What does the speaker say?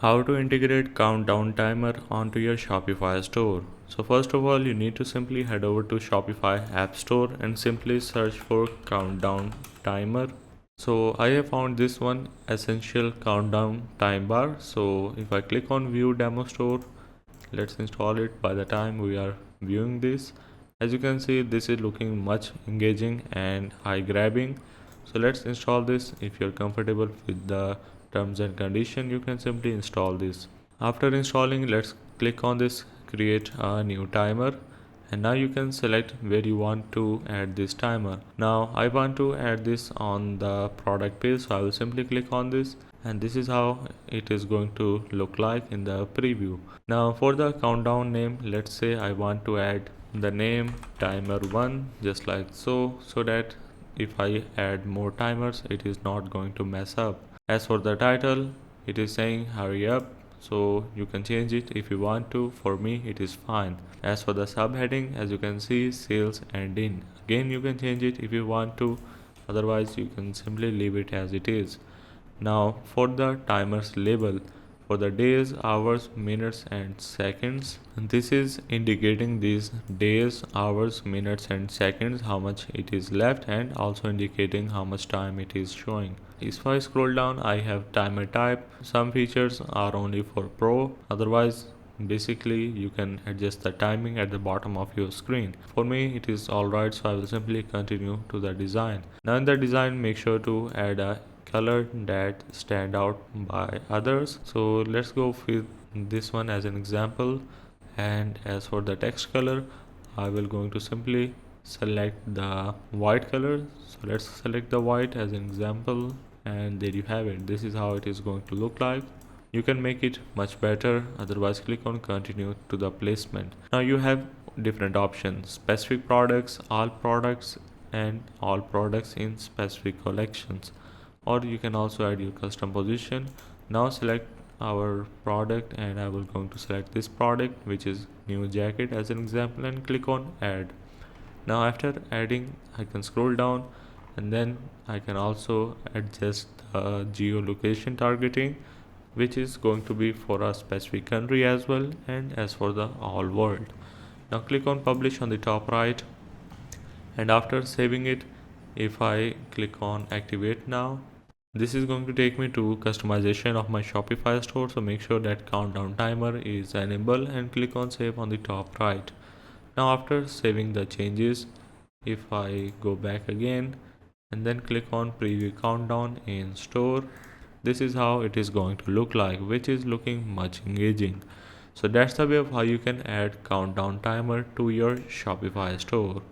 How to integrate countdown timer onto your Shopify store. So first of all, you need to simply head over to Shopify App Store and simply search for countdown timer. So I have found this one, essential countdown time bar. So if I click on view demo store, let's install it. By the time we are viewing this, as you can see, this is looking much engaging and eye grabbing. So let's install this. If you're comfortable with the terms and condition, you can simply install this. After installing, let's click on this create a new timer, and now you can select where you want to add this timer. Now I want to add this on the product page, so I will simply click on this, and this is how it is going to look like in the preview. Now for the countdown name, let's say I want to add the name timer 1, just like so that if I add more timers, it is not going to mess up. As for the title, it is saying hurry up, so you can change it if you want to. For me, it is fine. As for the subheading, as you can see, sales and in. Again, you can change it if you want to, otherwise you can simply leave it as it is. Now for the timers label, for the days, hours, minutes and seconds, this is indicating these days, hours, minutes and seconds, how much it is left, and also indicating how much time it is showing. If I scroll down, I have timer type. Some features are only for pro, otherwise basically you can adjust the timing at the bottom of your screen. For me it is alright, so I will simply continue to the design. Now in the design, make sure to add a color that stand out by others. So let's go with this one as an example. And as for the text color, I will going to simply select the white color. So let's select the white as an example, and there you have it. This is how it is going to look like. You can make it much better, otherwise click on continue to the placement. Now you have different options: specific products, all products, and all products in specific collections. Or you can also add your custom position. Now select our product, and I will going to select this product, which is new jacket as an example, and click on add. Now after adding, I can scroll down, and then I can also adjust the geolocation targeting, which is going to be for a specific country as well, and as for the all world. Now click on publish on the top right, and after saving it, if I click on activate now, this is going to take me to customization of my Shopify store. So make sure that countdown timer is enabled and click on save on the top right. Now after saving the changes, if I go back again and then click on preview countdown in store, this is how it is going to look like, which is looking much engaging. So that's the way of how you can add countdown timer to your Shopify store.